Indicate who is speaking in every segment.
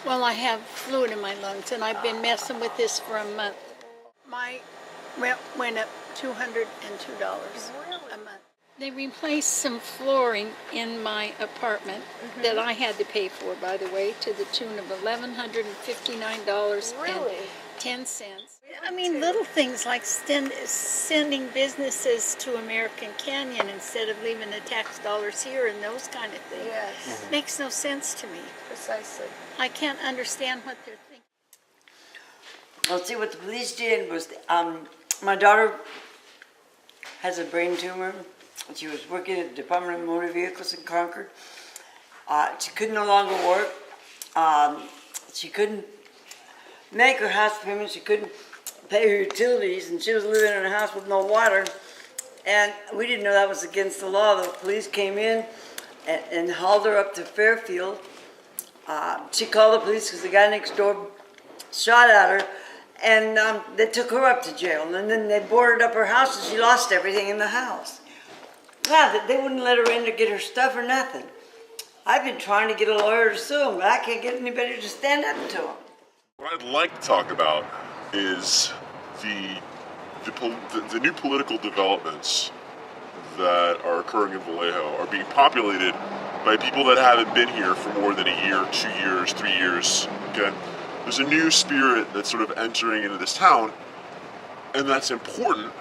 Speaker 1: Well, I have fluid in my lungs, and I've been messing with this for a month. My rent went up $202 a month. They replaced some flooring in my apartment that I had to pay for, by the way, to the tune of $1,159.10. I mean, little things like sending businesses to American Canyon instead of leaving the tax dollars here and those kind of things.
Speaker 2: Yes.
Speaker 1: Makes no sense to me.
Speaker 2: Precisely.
Speaker 1: I can't understand what they're thinking.
Speaker 3: Well, see, what the police did was, my daughter has a brain tumor. She was working at the Department of Motor Vehicles in Concord. She could no longer work. She couldn't make her house payment. She couldn't pay her utilities, and she was living in a house with no water. And we didn't know that was against the law. The police came in and hauled her up to Fairfield. She called the police because the guy next door shot at her, and they took her up to jail. And then they boarded up her house, and she lost everything in the house. Yeah, they wouldn't let her in to get her stuff or nothing. I've been trying to get a lawyer to sue him, but I can't get anybody to stand up to him.
Speaker 4: What I'd like to talk about is the new political developments that are occurring in Vallejo are being populated by people that haven't been here for more than a year, 2 years, 3 years. Okay, there's a new spirit that's sort of entering into this town, and that's important.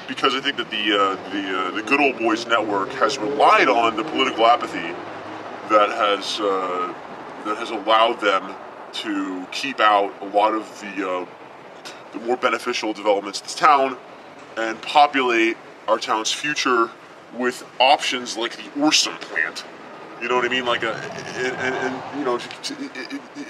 Speaker 4: Because I think that the Good Old Boys Network has relied on the political apathy that has allowed them to keep out a lot of the more beneficial developments of this town and populate our town's future with options like the Orson plant. You know what I mean? Like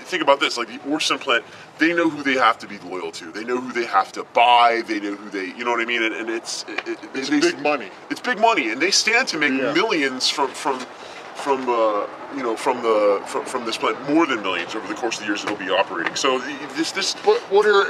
Speaker 4: think about this, like the Orson plant, they know who they have to be loyal to. They know who they have to buy. They know who they, you know what I mean? And it's
Speaker 5: big money.
Speaker 4: It's big money, and they stand to make millions from this plant, more than millions over the course of the years it'll be operating. So this.
Speaker 5: But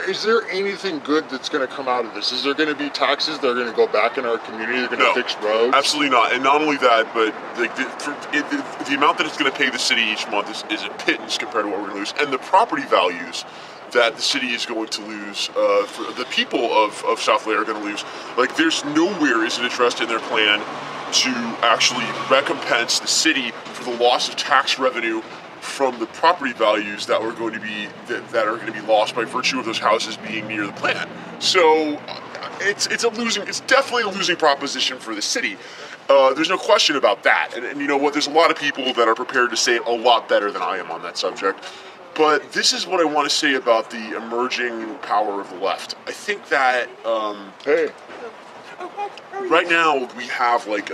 Speaker 5: is there anything good that's going to come out of this? Is there going to be taxes that are going to go back in our community? They're going to fix roads?
Speaker 4: Absolutely not. And not only that, but like the amount that it's going to pay the city each month is a pittance compared to what we're going to lose, and the property values that the city is going to lose, for the people of South Vallejo are going to lose. Like, there's nowhere is it addressed in their plan to actually recompense the city for the loss of tax revenue from the property values that are going to be lost by virtue of those houses being near the plant. So it's definitely a losing proposition for the city. There's no question about that. And you know what? There's a lot of people that are prepared to say it a lot better than I am on that subject. But this is what I want to say about the emerging power of the left. I think that right now we have like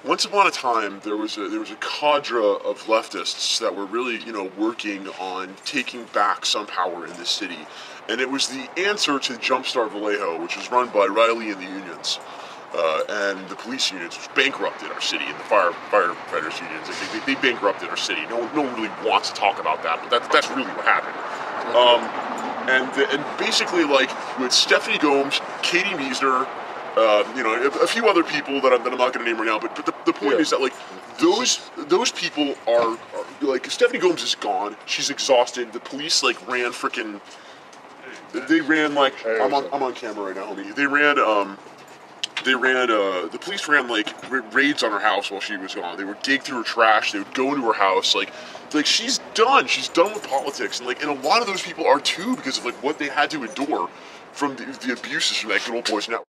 Speaker 4: once upon a time there was a cadre of leftists that were really working on taking back some power in this city, and it was the answer to Jumpstart Vallejo, which was run by Riley and the unions. And the police unions, which bankrupted our city, and the firefighters unions. They bankrupted our city. No one really wants to talk about that, but that's really what happened. And basically, like, with Stephanie Gomes, Katie Meisner, a few other people that I'm not going to name right now, but the point is that, like, those people are like, Stephanie Gomes is gone. She's exhausted. The police, like, ran freaking. They ran like I'm on camera right now, homie. The police ran like raids on her house while she was gone. They would dig through her trash. They would go into her house. Like she's done. She's done with politics, and a lot of those people are too, because of like what they had to endure from the abuses from that Good Old Boys Network.